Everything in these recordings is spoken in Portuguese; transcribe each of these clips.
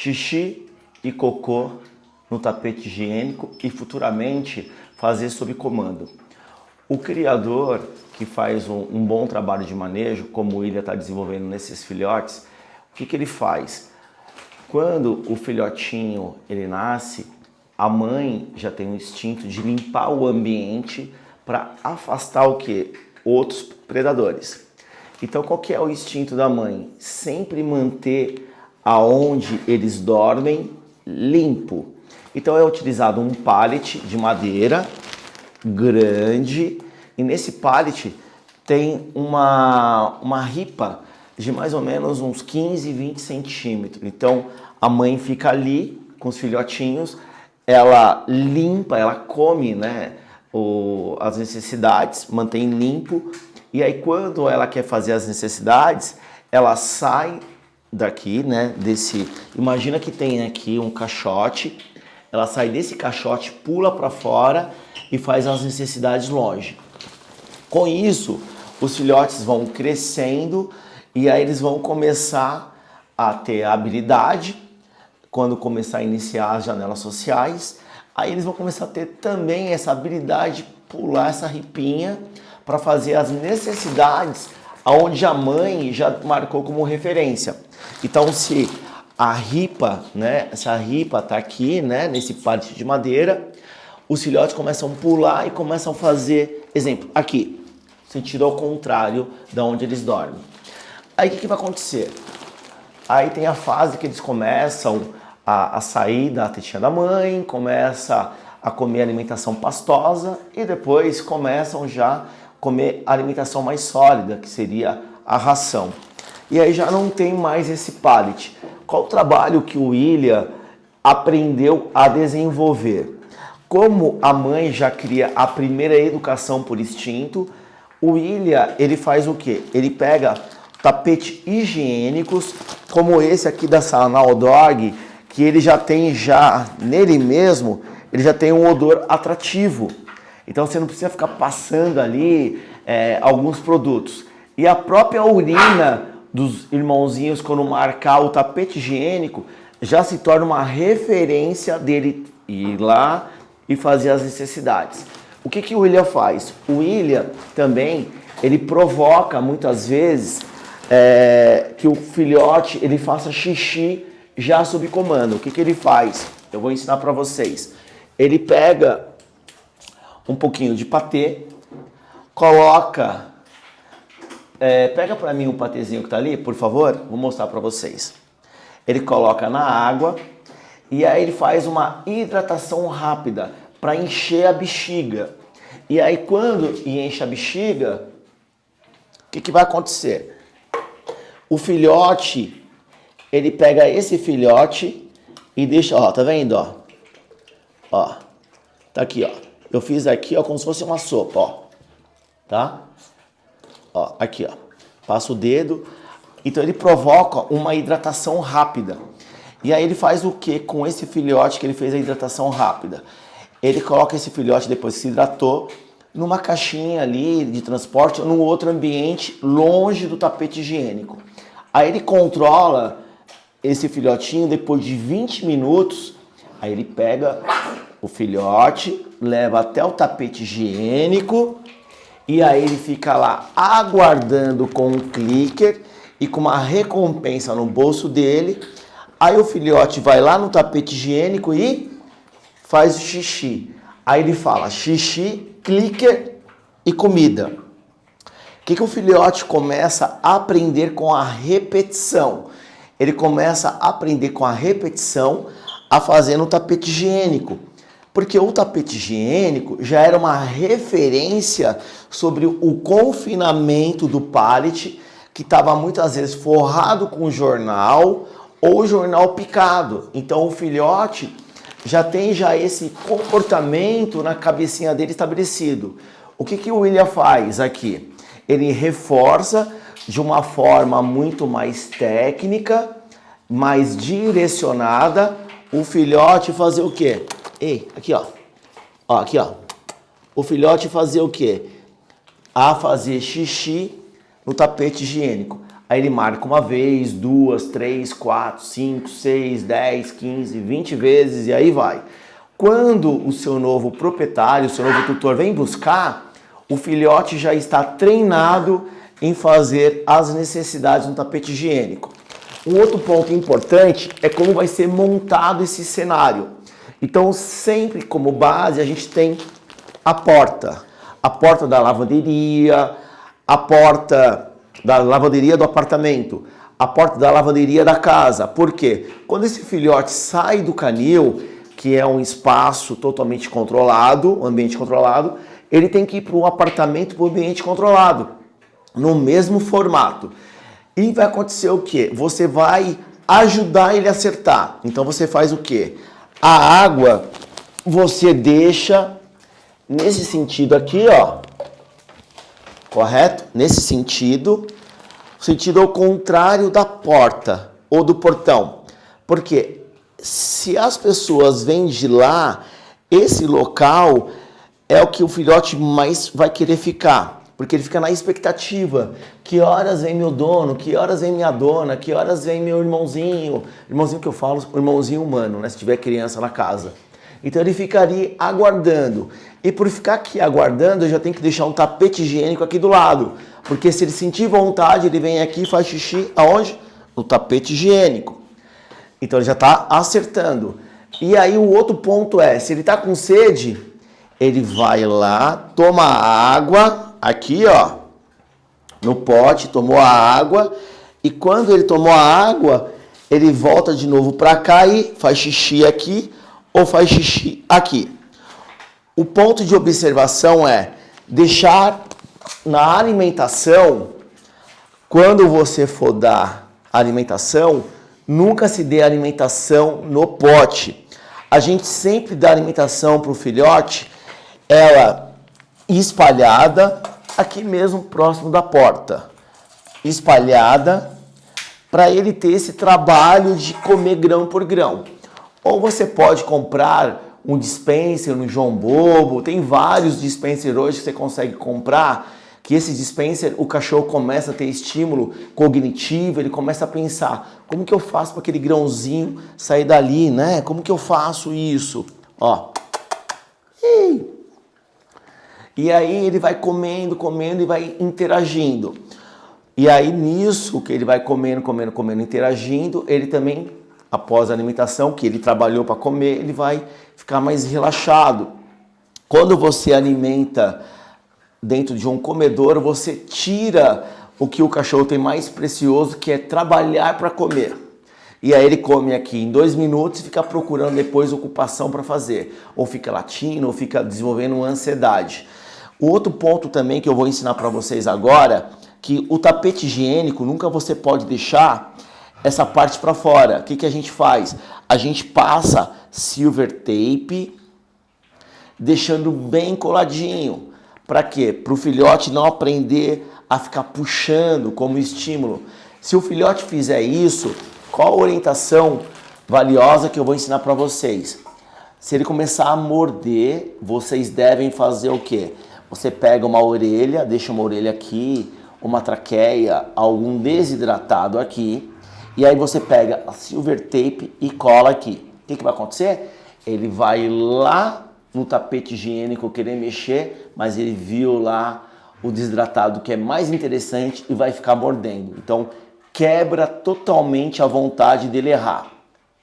xixi e cocô no tapete higiênico e futuramente fazer sob comando. O criador, que faz um bom trabalho de manejo, como o William está desenvolvendo nesses filhotes, o que ele faz? Quando o filhotinho ele nasce, a mãe já tem o instinto de limpar o ambiente para afastar o quê? Outros predadores. Então qual que é o instinto da mãe? Sempre manter aonde eles dormem limpo. Então é utilizado um pallet de madeira grande e nesse pallet tem uma ripa de mais ou menos uns 15, 20 centímetros. Então a mãe fica ali com os filhotinhos, ela limpa, ela come, né, as necessidades, mantém limpo e aí quando ela quer fazer as necessidades, ela sai daqui, né, imagina que tem aqui um caixote, ela sai desse caixote, pula para fora e faz as necessidades longe. Com isso, os filhotes vão crescendo e aí eles vão começar a ter a habilidade, quando começar a iniciar as janelas sociais, aí eles vão começar a ter também essa habilidade de pular essa ripinha para fazer as necessidades aonde a mãe já marcou como referência. Então, se a ripa, né, essa ripa tá aqui, né, nesse pallet de madeira, os filhotes começam a pular e começam a fazer, exemplo, aqui, sentido ao contrário da onde eles dormem. Aí o que vai acontecer? Aí tem a fase que eles começam a sair da tetinha da mãe, começa a comer alimentação pastosa e depois começam já a comer alimentação mais sólida, que seria a ração. E aí já não tem mais esse pallet. Qual o trabalho que o William aprendeu a desenvolver? Como a mãe já cria a primeira educação por instinto, o William, ele faz o quê? Ele pega tapetes higiênicos, como esse aqui da Sanal Dog, que ele já tem nele mesmo, ele já tem um odor atrativo. Então você não precisa ficar passando ali alguns produtos. E a própria urina dos irmãozinhos, quando marcar o tapete higiênico, já se torna uma referência dele ir lá e fazer as necessidades. O que o William faz? O William também, ele provoca muitas vezes que o filhote ele faça xixi já sob comando. O que ele faz? Eu vou ensinar para vocês. Ele pega um pouquinho de patê, coloca... pega para mim o patezinho que tá ali, por favor. Vou mostrar para vocês. Ele coloca na água e aí ele faz uma hidratação rápida para encher a bexiga. E aí quando enche a bexiga, o que vai acontecer? O filhote, ele pega esse filhote e deixa, ó, tá vendo, ó? Ó, tá aqui, ó. Eu fiz aqui, ó, como se fosse uma sopa, ó. Tá? Ó, aqui, ó. Passa o dedo. Então ele provoca uma hidratação rápida. E aí ele faz o que com esse filhote que ele fez a hidratação rápida? Ele coloca esse filhote, depois que se hidratou, numa caixinha ali de transporte ou num outro ambiente longe do tapete higiênico. Aí ele controla esse filhotinho depois de 20 minutos. Aí ele pega o filhote, leva até o tapete higiênico e aí ele fica lá aguardando com um clicker e com uma recompensa no bolso dele. Aí o filhote vai lá no tapete higiênico e faz o xixi. Aí ele fala xixi, clicker e comida. O que o filhote começa a aprender com a repetição? Ele começa a aprender com a repetição a fazer no tapete higiênico. Porque o tapete higiênico já era uma referência sobre o confinamento do pallet, que estava muitas vezes forrado com jornal ou jornal picado. Então o filhote já tem esse comportamento na cabecinha dele estabelecido. O que o William faz aqui? Ele reforça de uma forma muito mais técnica, mais direcionada, o filhote fazer o quê? Ei, aqui ó. Ó, aqui ó. O filhote fazer o quê? A fazer xixi no tapete higiênico. Aí ele marca uma vez, 2, 3, 4, 5, 6, 10, 15, 20 vezes e aí vai. Quando o seu novo proprietário, o seu novo tutor vem buscar, o filhote já está treinado em fazer as necessidades no tapete higiênico. Um outro ponto importante é como vai ser montado esse cenário. Então, sempre como base, a gente tem a porta da lavanderia, a porta da lavanderia do apartamento, a porta da lavanderia da casa. Por quê? Quando esse filhote sai do canil, que é um espaço totalmente controlado, um ambiente controlado, ele tem que ir para um apartamento, para um ambiente controlado, no mesmo formato. E vai acontecer o quê? Você vai ajudar ele a acertar. Então você faz o quê? A água você deixa nesse sentido aqui, ó. Correto? Nesse sentido. O sentido ao contrário da porta ou do portão. Porque se as pessoas vêm de lá, esse local é o que o filhote mais vai querer ficar. Porque ele fica na expectativa. Que horas vem meu dono? Que horas vem minha dona? Que horas vem meu irmãozinho? Irmãozinho que eu falo, irmãozinho humano, né? Se tiver criança na casa. Então ele fica ali aguardando. E por ficar aqui aguardando, eu já tenho que deixar um tapete higiênico aqui do lado. Porque se ele sentir vontade, ele vem aqui e faz xixi aonde? No tapete higiênico. Então ele já está acertando. E aí o outro ponto é, se ele está com sede, ele vai lá, toma água, aqui ó, no pote, tomou a água. E quando ele tomou a água, ele volta de novo para cá e faz xixi aqui ou faz xixi aqui. O ponto de observação é deixar na alimentação, quando você for dar alimentação, nunca se dê alimentação no pote. A gente sempre dá alimentação para o filhote, ela espalhada, aqui mesmo próximo da porta. Espalhada, para ele ter esse trabalho de comer grão por grão. Ou você pode comprar um dispenser no João Bobo, tem vários dispensers hoje que você consegue comprar, que esse dispenser, o cachorro começa a ter estímulo cognitivo, ele começa a pensar, como que eu faço para aquele grãozinho sair dali, né? Como que eu faço isso? Ó. E aí ele vai comendo e vai interagindo. E aí nisso que ele vai comendo, interagindo, ele também, após a alimentação, que ele trabalhou para comer, ele vai ficar mais relaxado. Quando você alimenta dentro de um comedor, você tira o que o cachorro tem mais precioso, que é trabalhar para comer. E aí ele come aqui em 2 minutos e fica procurando depois ocupação para fazer. Ou fica latindo, ou fica desenvolvendo uma ansiedade. O outro ponto também que eu vou ensinar para vocês agora, que o tapete higiênico nunca você pode deixar essa parte para fora. O que a gente faz? A gente passa silver tape, deixando bem coladinho. Para quê? Para o filhote não aprender a ficar puxando como estímulo. Se o filhote fizer isso, qual a orientação valiosa que eu vou ensinar para vocês? Se ele começar a morder, vocês devem fazer o quê? Você pega uma orelha, deixa uma orelha aqui, uma traqueia, algum desidratado aqui, e aí você pega a silver tape e cola aqui. O que vai acontecer? Ele vai lá no tapete higiênico querer mexer, mas ele viu lá o desidratado que é mais interessante e vai ficar mordendo. Então quebra totalmente a vontade dele errar,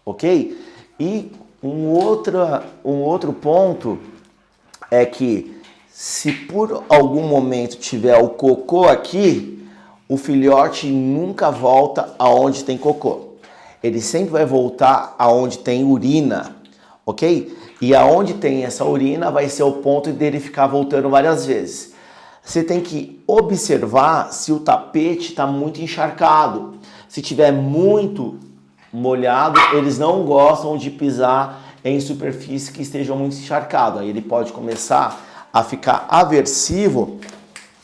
ok? E um outro ponto é que se por algum momento tiver o cocô aqui, o filhote nunca volta aonde tem cocô. Ele sempre vai voltar aonde tem urina, ok? E aonde tem essa urina vai ser o ponto dele ficar voltando várias vezes. Você tem que observar se o tapete está muito encharcado. Se tiver muito molhado, eles não gostam de pisar em superfícies que estejam muito encharcadas. Aí ele pode começar a ficar aversivo.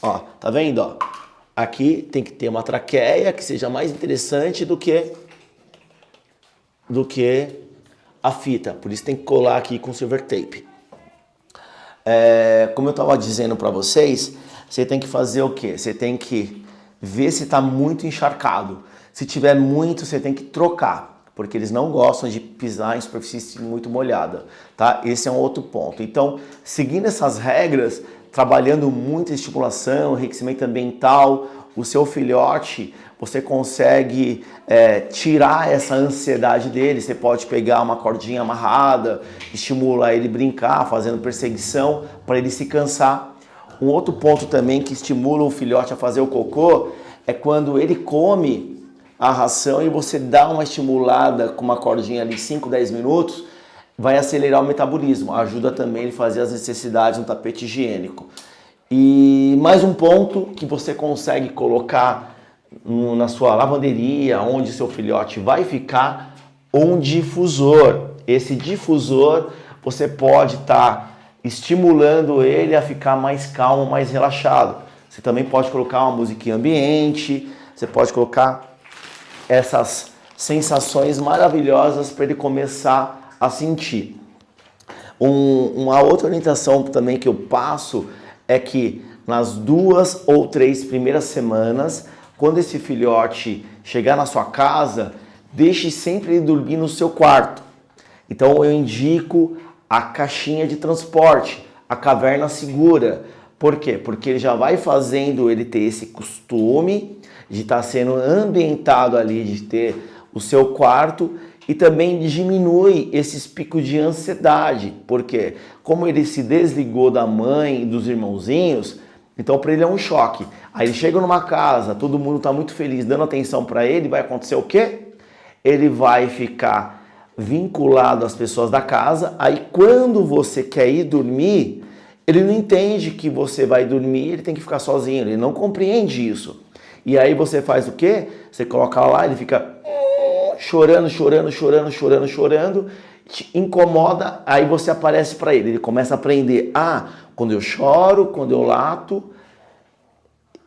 Ó, tá vendo? Ó? Aqui tem que ter uma traqueia que seja mais interessante do que a fita. Por isso tem que colar aqui com silver tape. Como eu estava dizendo para vocês, você tem que fazer o quê? Você tem que vê se está muito encharcado. Se tiver muito, você tem que trocar, porque eles não gostam de pisar em superfície muito molhada, tá? Esse é um outro ponto. Então, seguindo essas regras, trabalhando muito em estimulação, enriquecimento ambiental, o seu filhote, você consegue tirar essa ansiedade dele. Você pode pegar uma cordinha amarrada, estimular ele a brincar, fazendo perseguição, para ele se cansar. Um outro ponto também que estimula o filhote a fazer o cocô é quando ele come a ração e você dá uma estimulada com uma cordinha ali 5, 10 minutos, vai acelerar o metabolismo, ajuda também ele a fazer as necessidades no tapete higiênico. E mais um ponto que você consegue colocar na sua lavanderia, onde seu filhote vai ficar, um difusor. Esse difusor você pode estar estimulando ele a ficar mais calmo, mais relaxado. Você também pode colocar uma musiquinha ambiente, você pode colocar essas sensações maravilhosas para ele começar a sentir. Uma outra orientação também que eu passo é que nas 2 ou 3 primeiras semanas, quando esse filhote chegar na sua casa, deixe sempre ele dormir no seu quarto. Então eu indico a caixinha de transporte, a caverna segura. Por quê? Porque ele já vai fazendo ele ter esse costume de estar sendo ambientado ali, de ter o seu quarto, e também diminui esses picos de ansiedade. Por quê? Como ele se desligou da mãe e dos irmãozinhos, então para ele é um choque. Aí ele chega numa casa, todo mundo está muito feliz, dando atenção para ele, vai acontecer o quê? Ele vai ficar vinculado às pessoas da casa, aí quando você quer ir dormir, ele não entende que você vai dormir, ele tem que ficar sozinho, ele não compreende isso. E aí você faz o quê? Você coloca lá, ele fica chorando, te incomoda, aí você aparece para ele, ele começa a aprender, quando eu choro, quando eu lato,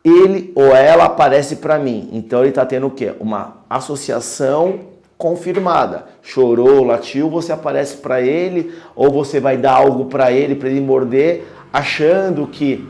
ele ou ela aparece para mim. Então ele está tendo o quê? Uma associação confirmada. Chorou, latiu, você aparece para ele, ou você vai dar algo para ele morder, achando que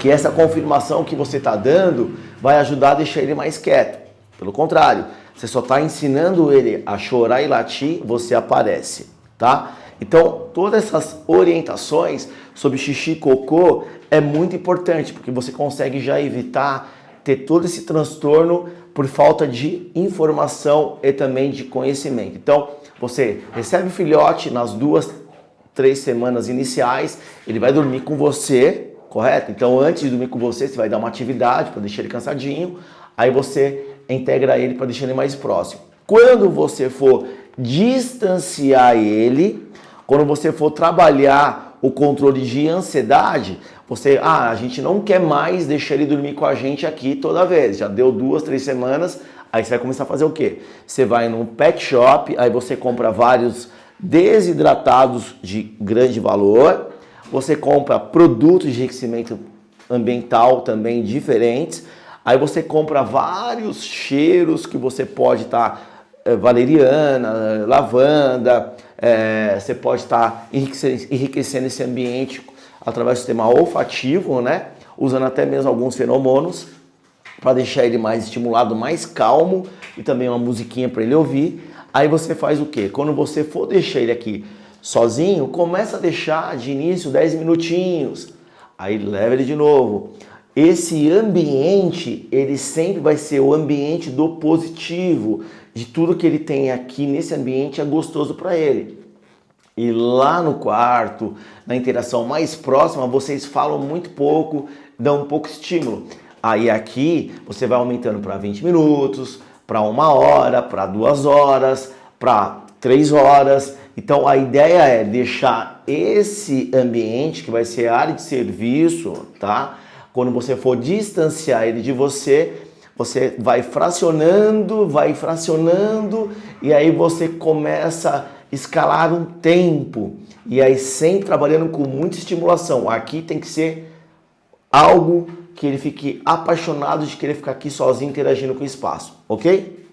essa confirmação que você está dando vai ajudar a deixar ele mais quieto. Pelo contrário, você só está ensinando ele a chorar e latir, você aparece, tá? Então, todas essas orientações sobre xixi e cocô é muito importante, porque você consegue já evitar ter todo esse transtorno por falta de informação e também de conhecimento. Então, você recebe o filhote nas 2, 3 semanas iniciais, ele vai dormir com você, correto? Então, antes de dormir com você, você vai dar uma atividade para deixar ele cansadinho, aí você integra ele para deixar ele mais próximo. Quando você for distanciar ele, quando você for trabalhar o controle de ansiedade, a gente não quer mais deixar ele dormir com a gente aqui toda vez. Já deu 2, 3 semanas, aí você vai começar a fazer o quê? Você vai num pet shop, aí você compra vários desidratados de grande valor, você compra produtos de enriquecimento ambiental também diferentes, aí você compra vários cheiros que você pode estar valeriana, lavanda, você pode estar enriquecendo esse ambiente através do sistema olfativo, né? Usando até mesmo alguns feromônios para deixar ele mais estimulado, mais calmo, e também uma musiquinha para ele ouvir. Aí você faz o quê? Quando você for deixar ele aqui sozinho, começa a deixar de início 10 minutinhos, aí leva ele de novo. Esse ambiente, ele sempre vai ser o ambiente do positivo, de tudo que ele tem aqui nesse ambiente é gostoso para ele. E lá no quarto, na interação mais próxima, vocês falam muito pouco, dão um pouco estímulo. Aí aqui você vai aumentando para 20 minutos, para 1 hora, para 2 horas, para 3 horas. Então a ideia é deixar esse ambiente, que vai ser a área de serviço, tá? Quando você for distanciar ele de você, você vai fracionando, e aí você começa a escalar um tempo. E aí sempre trabalhando com muita estimulação. Aqui tem que ser algo que ele fique apaixonado de querer ficar aqui sozinho interagindo com o espaço, ok?